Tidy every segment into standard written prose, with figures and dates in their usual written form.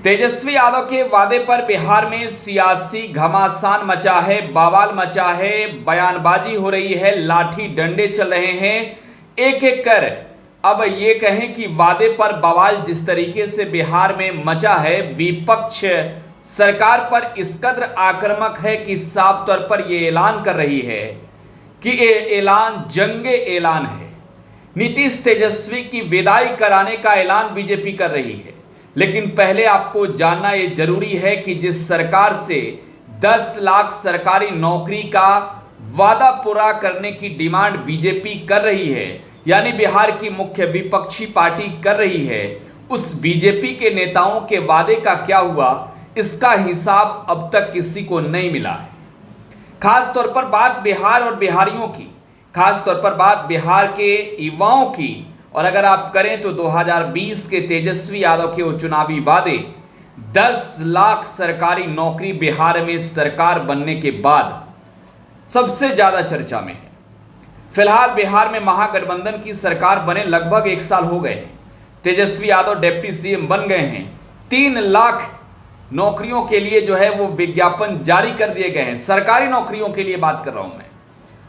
तेजस्वी यादव के वादे पर बिहार में सियासी घमासान मचा है, बवाल मचा है, बयानबाजी हो रही है, लाठी डंडे चल रहे हैं। एक एक कर अब ये कहें कि वादे पर बवाल जिस तरीके से बिहार में मचा है, विपक्ष सरकार पर इस कदर आक्रामक है कि साफ तौर पर यह ऐलान कर रही है कि ये ऐलान जंगे ऐलान है। नीतीश तेजस्वी की विदाई कराने का ऐलान बीजेपी कर रही है। लेकिन पहले आपको जानना ये जरूरी है कि जिस सरकार से 10 लाख सरकारी नौकरी का वादा पूरा करने की डिमांड बीजेपी कर रही है, यानी बिहार की मुख्य विपक्षी पार्टी कर रही है, उस बीजेपी के नेताओं के वादे का क्या हुआ, इसका हिसाब अब तक किसी को नहीं मिला है। खास तौर पर बात बिहार और बिहारियों की, खास तौर पर बात बिहार के युवाओं की। और अगर आप करें तो 2020 के तेजस्वी यादव के वो चुनावी वादे 10 लाख सरकारी नौकरी बिहार में सरकार बनने के बाद सबसे ज्यादा चर्चा में है। फिलहाल बिहार में महागठबंधन की सरकार बने लगभग 1 साल हो गए हैं। तेजस्वी यादव डिप्टी सीएम बन गए हैं। 3 लाख नौकरियों के लिए जो है वो विज्ञापन जारी कर दिए गए हैं, सरकारी नौकरियों के लिए बात कर रहा हूं मैं,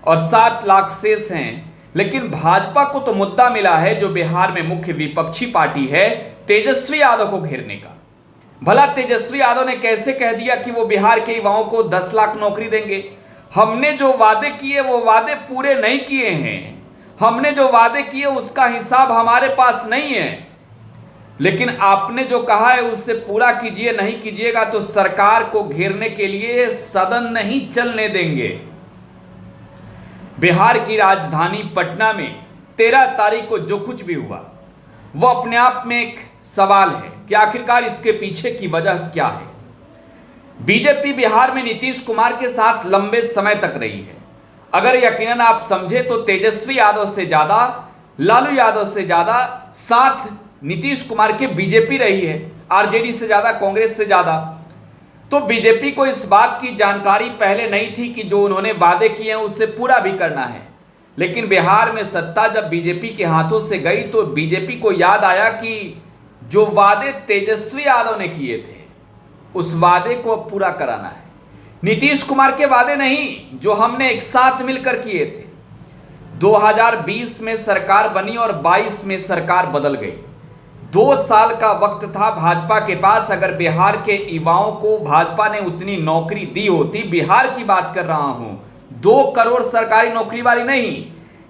और 7 लाख शेष हैं। लेकिन भाजपा को तो मुद्दा मिला है, जो बिहार में मुख्य विपक्षी पार्टी है, तेजस्वी यादव को घेरने का। भला तेजस्वी यादव ने कैसे कह दिया कि वो बिहार के युवाओं को 10 लाख नौकरी देंगे? हमने जो वादे किए वो वादे पूरे नहीं किए हैं। हमने जो वादे किए उसका हिसाब हमारे पास नहीं है। लेकिन आपने जो कहा है उससे पूरा कीजिए, नहीं कीजिएगा तो सरकार को घेरने के लिए सदन नहीं चलने देंगे। बिहार की राजधानी पटना में 13 तारीख को जो कुछ भी हुआ वो अपने आप में एक सवाल है कि आखिरकार इसके पीछे की वजह क्या है। बीजेपी बिहार में नीतीश कुमार के साथ लंबे समय तक रही है। अगर यकीनन आप समझे तो तेजस्वी यादव से ज्यादा, लालू यादव से ज्यादा साथ नीतीश कुमार के बीजेपी रही है, आरजेडी से ज्यादा, कांग्रेस से ज्यादा। तो बीजेपी को इस बात की जानकारी पहले नहीं थी कि जो उन्होंने वादे किए हैं उससे पूरा भी करना है। लेकिन बिहार में सत्ता जब बीजेपी के हाथों से गई तो बीजेपी को याद आया कि जो वादे तेजस्वी यादव ने किए थे उस वादे को अब पूरा कराना है। नीतीश कुमार के वादे नहीं जो हमने एक साथ मिलकर किए थे। 2020 में सरकार बनी और 22 में सरकार बदल गई। 2 साल का वक्त था भाजपा के पास। अगर बिहार के युवाओं को भाजपा ने उतनी नौकरी दी होती, बिहार की बात कर रहा हूं, 2 करोड़ सरकारी नौकरी वाली नहीं,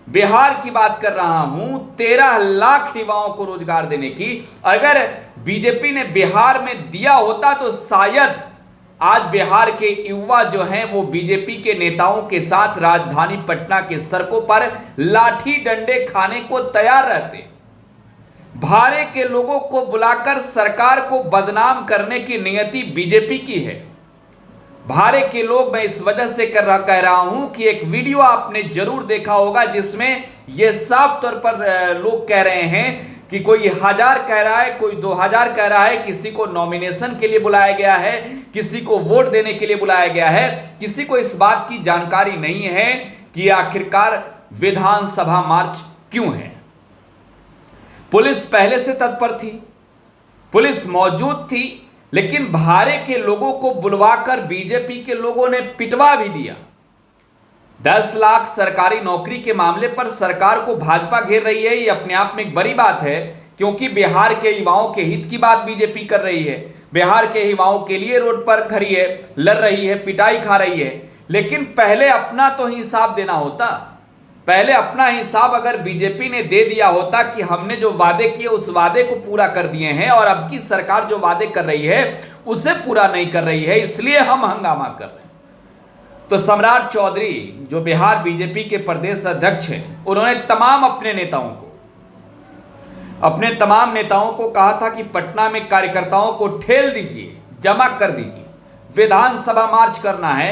बिहार की बात कर रहा हूं, 13 लाख युवाओं को रोजगार देने की अगर बीजेपी ने बिहार में दिया होता तो शायद आज बिहार के युवा जो हैं वो बीजेपी के नेताओं के साथ राजधानी पटना के सड़कों पर लाठी डंडे खाने को तैयार रहते। भारे के लोगों को बुलाकर सरकार को बदनाम करने की नियति बीजेपी की है। भारे के लोग मैं इस वजह से कह रहा हूं कि एक वीडियो आपने जरूर देखा होगा जिसमें यह साफ तौर पर लोग कह रहे हैं कि कोई 1000 कह रहा है, कोई 2000 कह रहा है, किसी को नॉमिनेशन के लिए बुलाया गया है, किसी को वोट देने के लिए बुलाया गया है। किसी को इस बात की जानकारी नहीं है कि आखिरकार विधानसभा मार्च क्यों है। पुलिस पहले से तत्पर थी, पुलिस मौजूद थी, लेकिन भारे के लोगों को बुलवाकर बीजेपी के लोगों ने पिटवा भी दिया। 10 लाख सरकारी नौकरी के मामले पर सरकार को भाजपा घेर रही है, ये अपने आप में एक बड़ी बात है, क्योंकि बिहार के युवाओं के हित की बात बीजेपी कर रही है। बिहार के युवाओं के लिए रोड पर खड़ी है, लड़ रही है, पिटाई खा रही है। लेकिन पहले अपना तो हिसाब देना होता। पहले अपना हिसाब अगर बीजेपी ने दे दिया होता कि हमने जो वादे किए उस वादे को पूरा कर दिए हैं और अब की सरकार जो वादे कर रही है उसे पूरा नहीं कर रही है, इसलिए हम हंगामा कर रहे हैं। तो सम्राट चौधरी जो बिहार बीजेपी के प्रदेश अध्यक्ष हैं, उन्होंने अपने तमाम नेताओं को कहा था कि पटना में कार्यकर्ताओं को ठेल दीजिए, जमा कर दीजिए, विधानसभा मार्च करना है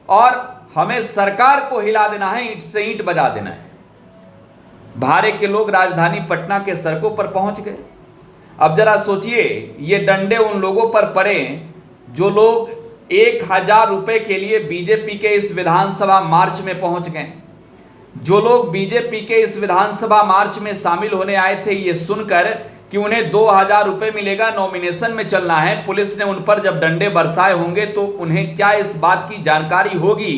और हमें सरकार को हिला देना है, ईंट से ईंट बजा देना है। भारे के लोग राजधानी पटना के सड़कों पर पहुंच गए। अब जरा सोचिए, ये डंडे उन लोगों पर पड़े जो लोग 1000 रुपए के लिए बीजेपी के इस विधानसभा मार्च में पहुंच गए। जो लोग बीजेपी के इस विधानसभा मार्च में शामिल होने आए थे ये सुनकर कि उन्हें 2000 रुपये मिलेगा, नॉमिनेशन में चलना है। पुलिस ने उन पर जब डंडे बरसाए होंगे तो उन्हें क्या इस बात की जानकारी होगी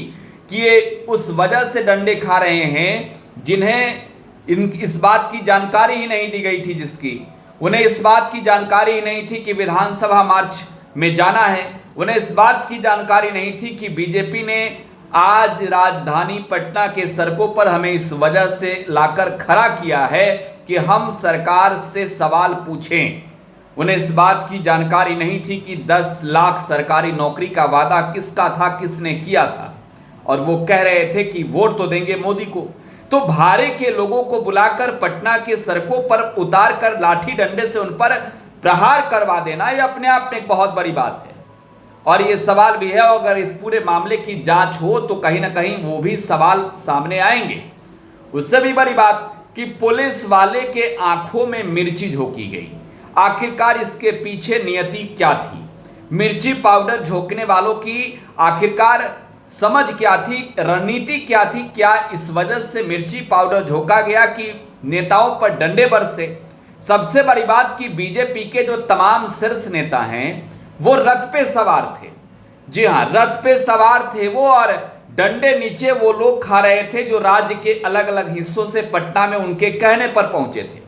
कि ये उस वजह से डंडे खा रहे हैं जिन्हें इस बात की जानकारी ही नहीं दी गई थी, जिसकी उन्हें इस बात की जानकारी ही नहीं थी कि विधानसभा मार्च में जाना है। उन्हें इस बात की जानकारी नहीं थी कि बीजेपी ने आज राजधानी पटना के सड़कों पर हमें इस वजह से लाकर खड़ा किया है कि हम सरकार से सवाल पूछें। उन्हें इस बात की जानकारी नहीं थी कि 10 लाख सरकारी नौकरी का वादा किसका था, किसने किया था, और वो कह रहे थे कि वोट तो देंगे मोदी को। तो भारे के लोगों को बुलाकर पटना के सड़कों पर उतार कर लाठी डंडे से उन पर प्रहार करवा देना, यह अपने आप में एक बहुत बड़ी बात है। और ये सवाल भी है, अगर इस पूरे मामले की जांच हो तो कहीं ना कहीं वो भी सवाल सामने आएंगे। उससे भी बड़ी बात कि पुलिस वाले के आंखों में मिर्ची झोंकी गई। आखिरकार इसके पीछे नियति क्या थी? मिर्ची पाउडर झोंकने वालों की आखिरकार समझ क्या थी, रणनीति क्या थी? क्या इस वजह से मिर्ची पाउडर झोंका गया कि नेताओं पर डंडे बरसे? सबसे बड़ी बात कि बीजेपी के जो तमाम शीर्ष नेता हैं वो रथ पे सवार थे। जी हाँ, रथ पे सवार थे वो, और डंडे नीचे वो लोग खा रहे थे जो राज्य के अलग अलग हिस्सों से पटना में उनके कहने पर पहुंचे थे।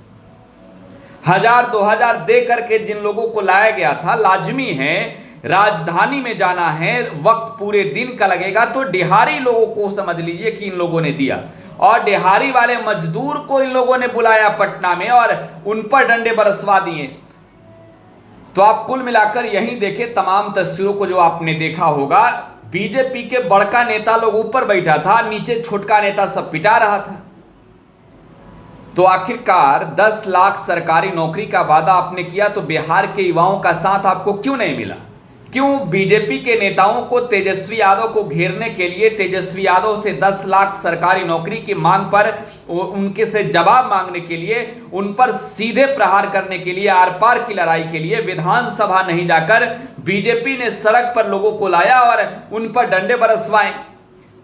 1000-2000 दे करके जिन लोगों को लाया गया था, लाजमी है राजधानी में जाना है, वक्त पूरे दिन का लगेगा, तो डिहारी लोगों को समझ लीजिए कि इन लोगों ने दिया, और डिहारी वाले मजदूर को इन लोगों ने बुलाया पटना में और उन पर डंडे बरसवा दिए। तो आप कुल मिलाकर यहीं देखें तमाम तस्वीरों को जो आपने देखा होगा, बीजेपी के बड़का नेता लोग ऊपर बैठा था, नीचे छोटका नेता सब पिटा रहा था। तो आखिरकार 10 लाख सरकारी नौकरी का वादा आपने किया, तो बिहार के युवाओं का साथ आपको क्यों नहीं मिला? क्यों बीजेपी के नेताओं को तेजस्वी यादव को घेरने के लिए, तेजस्वी यादव से 10 लाख सरकारी नौकरी की मांग पर उनके से जवाब मांगने के लिए, उन पर सीधे प्रहार करने के लिए, आर पार की लड़ाई के लिए विधानसभा नहीं जाकर बीजेपी ने सड़क पर लोगों को लाया और उन पर डंडे बरसवाए?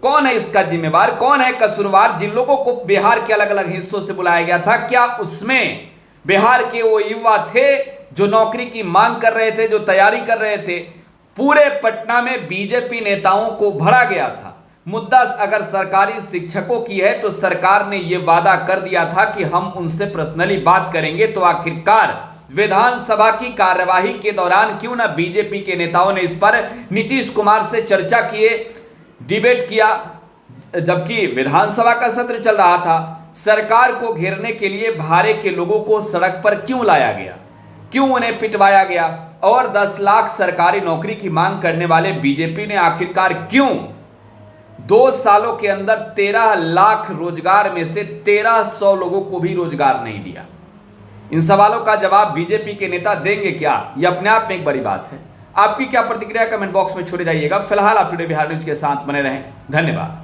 कौन है इसका जिम्मेवार? कौन है कसूरवार? जिन लोगों को बिहार के अलग अलग हिस्सों से बुलाया गया था, क्या उसमें बिहार के वो युवा थे जो नौकरी की मांग कर रहे थे, जो तैयारी कर रहे थे? पूरे पटना में बीजेपी नेताओं को भरा गया था। मुद्दा अगर सरकारी शिक्षकों की है तो सरकार ने यह वादा कर दिया था कि हम उनसे पर्सनली बात करेंगे। तो आखिरकार विधानसभा की कार्यवाही के दौरान क्यों ना बीजेपी के नेताओं ने इस पर नीतीश कुमार से चर्चा किए, डिबेट किया, जबकि विधानसभा का सत्र चल रहा था। सरकार को घेरने के लिए भारे के लोगों को सड़क पर क्यों लाया गया? क्यों उन्हें पिटवाया गया? और 10 लाख सरकारी नौकरी की मांग करने वाले बीजेपी ने आखिरकार क्यों 2 सालों के अंदर 13 लाख रोजगार में से 1300 लोगों को भी रोजगार नहीं दिया? इन सवालों का जवाब बीजेपी के नेता देंगे क्या? यह अपने आप में एक बड़ी बात है। आपकी क्या प्रतिक्रिया कमेंट बॉक्स में छोड़े जाइएगा। फिलहाल आप टुडे बिहार न्यूज के साथ बने रहें। धन्यवाद।